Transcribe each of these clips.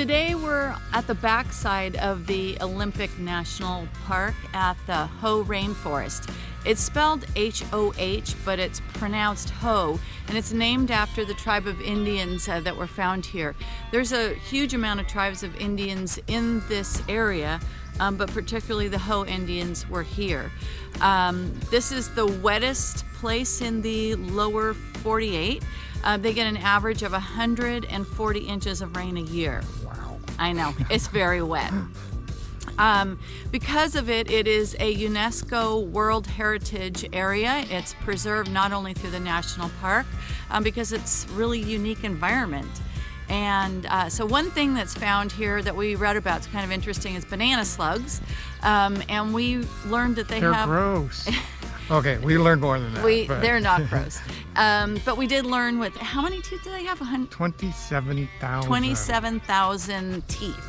Today we're at the backside of the Olympic National Park at the Hoh Rainforest. It's spelled H-O-H, but it's pronounced Hoh, and it's named after the tribe of Indians that were found here. There's a huge amount of tribes of Indians in this area, but particularly the Hoh Indians were here. This is the wettest place in the lower 48. They get an average of 140 inches of rain a year. Wow. I know, it's very wet. Because of it, it is a UNESCO World Heritage Area. It's preserved not only through the national park, because it's really unique environment. And so one thing that's found here that we read about, it's kind of interesting, is banana slugs. And we learned that They're have... gross. Okay, we learned more than that. They're not gross. But we did learn with, how many teeth do they have? 27,000. 27,000 teeth.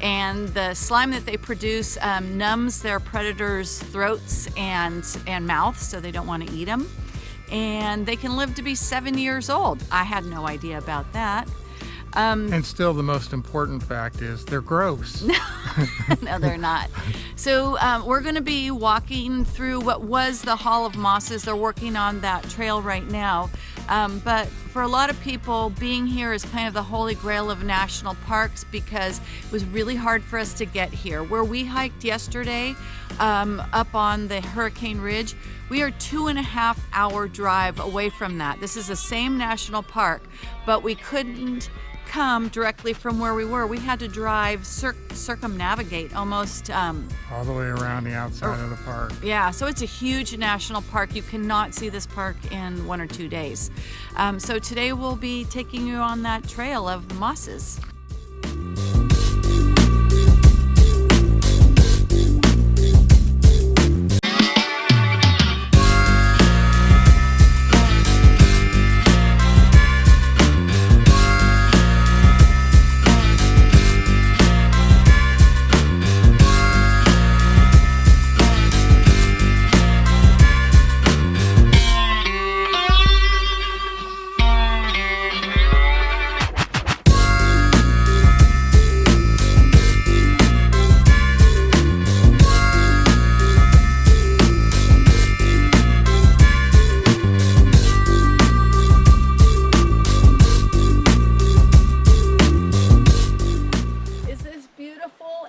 And the slime that they produce numbs their predators' throats and mouths, so they don't want to eat them. And they can live to be 7 years old. I had no idea about that. And still, the most important fact is they're gross. No, they're not. So we're going to be walking through what was the Hall of Mosses. They're working on that trail right now. But for a lot of people, being here is kind of the holy grail of national parks because it was really hard for us to get here. Where we hiked yesterday up on the Hurricane Ridge, we are 2.5 hour drive away from that. This is the same national park, but we couldn't come directly from where we were. We had to drive, circumnavigate almost. All the way around the outside of the park. Yeah, so it's a huge national park. You cannot see this park in 1 or 2 days. So today we'll be taking you on that trail of the mosses.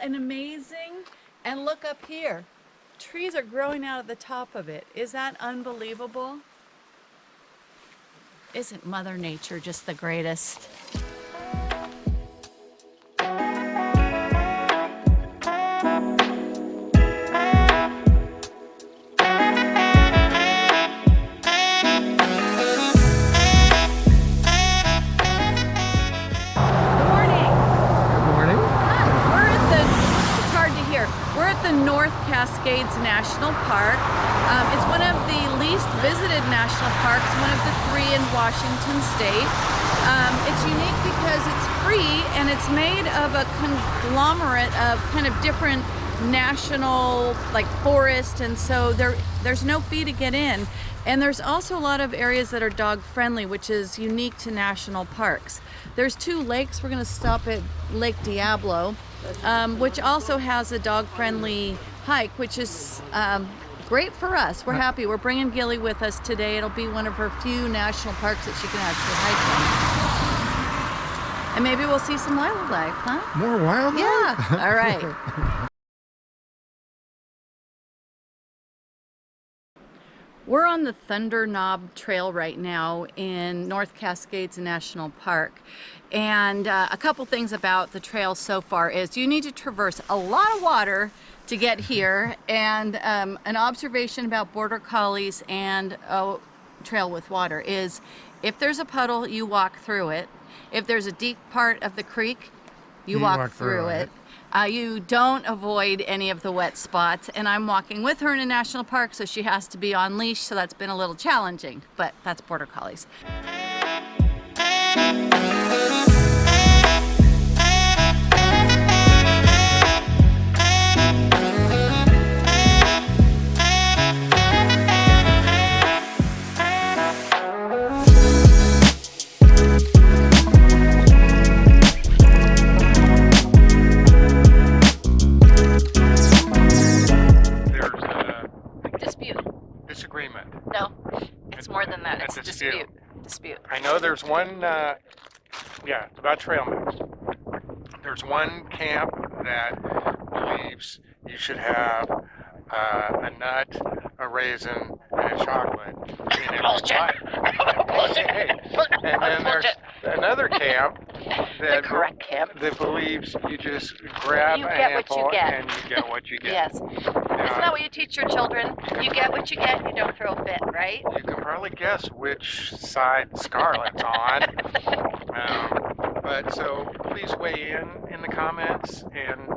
And amazing. And look up here, trees are growing out of the top of it. Is that unbelievable? Isn't Mother Nature just the greatest? North Cascades National Park. It's one of the least visited national parks, one of the 3 in Washington State. It's unique because it's free and it's made of a conglomerate of kind of different national forest, and so there's no fee to get in. And there's also a lot of areas that are dog friendly, which is unique to national parks. There's 2 lakes. We're going to stop at Lake Diablo, which also has a dog friendly hike, which is great for us. We're happy. We're bringing Gilly with us today. It'll be one of her few national parks that she can actually hike in. And maybe we'll see some wildlife, huh? More wildlife? Yeah. All right. We're on the Thunder Knob Trail right now in North Cascades National Park. And a couple things about the trail so far is you need to traverse a lot of water to get here. And an observation about border collies and a trail with water is if there's a puddle, you walk through it. If there's a deep part of the creek, you walk through it. You don't avoid any of the wet spots, and I'm walking with her in a national park, so she has to be on leash, so that's been a little challenging, but that's border collies. there's one, yeah, about trail mix. There's one camp that believes you should have a nut, a raisin, and a chocolate in every bite. Hey, and then there's another camp The correct camp. that believes you just grab You a get what handful you get. and you get what you get. Yes. Isn't that what you teach your children? You get what you get, you don't throw a fit, right? You can probably guess which side Scarlett's on. But so please weigh in the comments and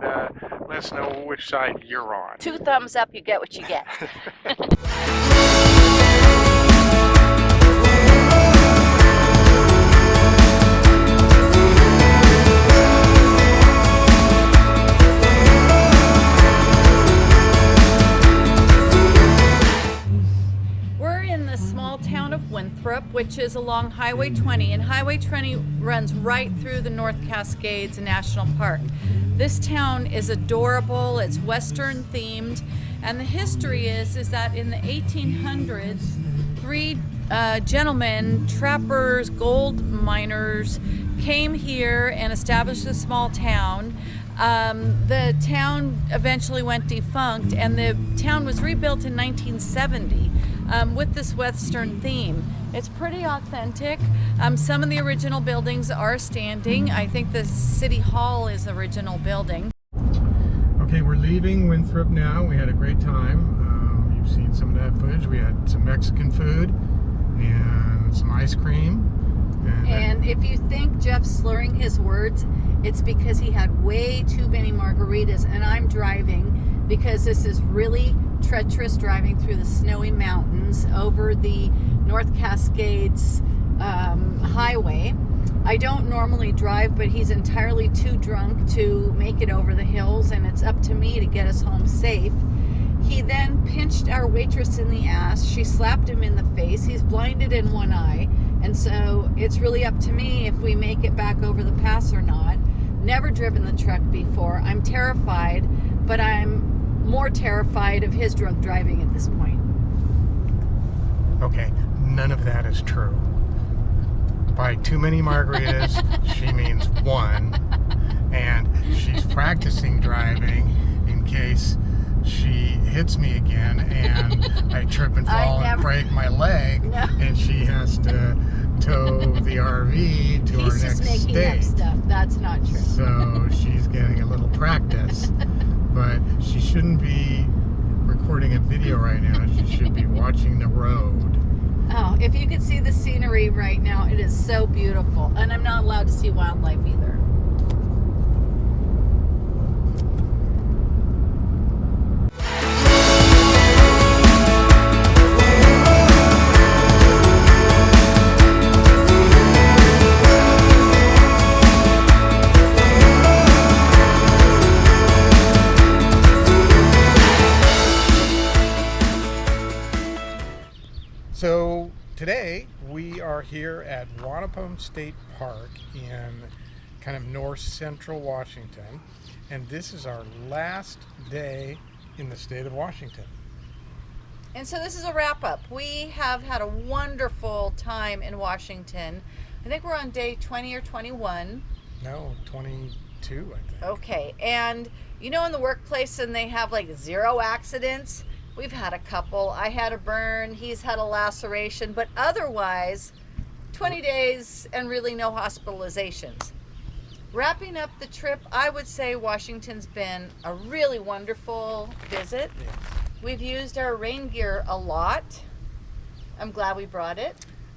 let us know which side you're on. 2 thumbs up, you get what you get. Which is along Highway 20, and Highway 20 runs right through the North Cascades National Park. This town is adorable, it's Western themed, and the history is that in the 1800s, 3 gentlemen, trappers, gold miners, came here and established a small town. The town eventually went defunct, and the town was rebuilt in 1970 with this Western theme. It's pretty authentic. Some of the original buildings are standing. I think the City Hall is the original building. Okay, we're leaving Winthrop now. We had a great time. You've seen some of that footage. We had some Mexican food and some ice cream. And if you think Jeff's slurring his words, it's because he had way too many margaritas, and I'm driving because this is really treacherous driving through the snowy mountains over the North Cascades highway. I don't normally drive, but he's entirely too drunk to make it over the hills, and it's up to me to get us home safe. He then pinched our waitress in the ass. She slapped him in the face. He's blinded in one eye, and so it's really up to me if we make it back over the pass or not. Never driven the truck before. I'm terrified, but I'm more terrified of his drunk driving at this point. Okay, none of that is true. By too many margaritas, she means 1, and she's practicing driving in case she hits me again and I trip and fall and break my leg, and she has to tow the RV to our next state. He's just making up stuff. That's not true. So she's getting a little practice, but she shouldn't be recording a video right now. She should be watching the road. Oh, if you could see the scenery right now, it is so beautiful. And I'm not allowed to see wildlife either. So today we are here at Wanapum State Park in kind of north central Washington, and this is our last day in the state of Washington. And so this is a wrap up. We have had a wonderful time in Washington. I think we're on day 20 or 21. No, 22, I think. Okay, and you know in the workplace and they have like 0 accidents? We've had a couple. I had a burn, he's had a laceration, but otherwise 20 days and really no hospitalizations. Wrapping up the trip, I would say Washington's been a really wonderful visit. Yes. We've used our rain gear a lot. I'm glad we brought it.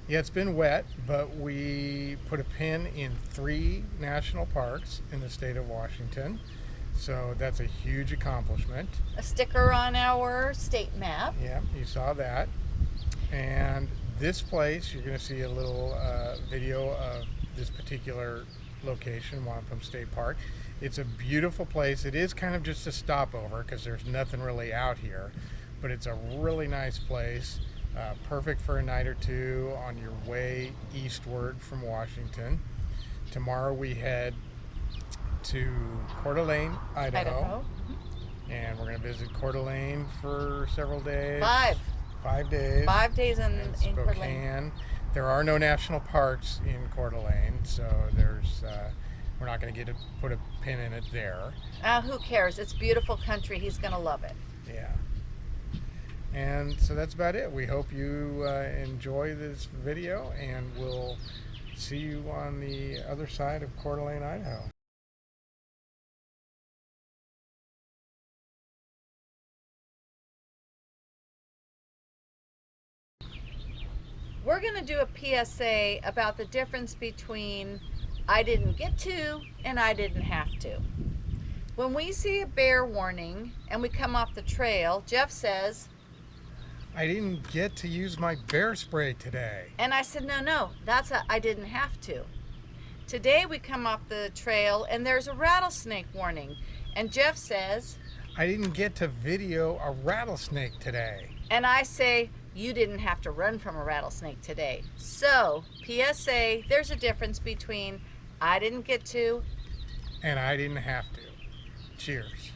Yeah, it's been wet, but we put a pin in 3 national parks in the state of Washington. So that's a huge accomplishment. A sticker on our state map. Yeah, you saw that. And this place, you're going to see a little video of this particular location, Wanapum State Park. It's a beautiful place. It is kind of just a stopover because there's nothing really out here, but it's a really nice place. Perfect for a night or 2 on your way eastward from Washington. Tomorrow we head to Coeur d'Alene, Idaho. And we're going to visit Coeur d'Alene for several days. 5. 5 days. 5 days in Coeur d'Alene. Spokane. There are no national parks in Coeur d'Alene, so there's we're not going to get to put a pin in it there. Who cares? It's beautiful country. He's gonna love it. Yeah. And so that's about it. We hope you enjoy this video, and we'll see you on the other side of Coeur d'Alene, Idaho. We're gonna do a PSA about the difference between I didn't get to and I didn't have to. When we see a bear warning and we come off the trail, Jeff says, I didn't get to use my bear spray today. and I said, no, that's a I didn't have to. Today we come off the trail and there's a rattlesnake warning, and Jeff says, I didn't get to video a rattlesnake today. and I say, you didn't have to run from a rattlesnake today. So, PSA, there's a difference between I didn't get to And I didn't have to. Cheers.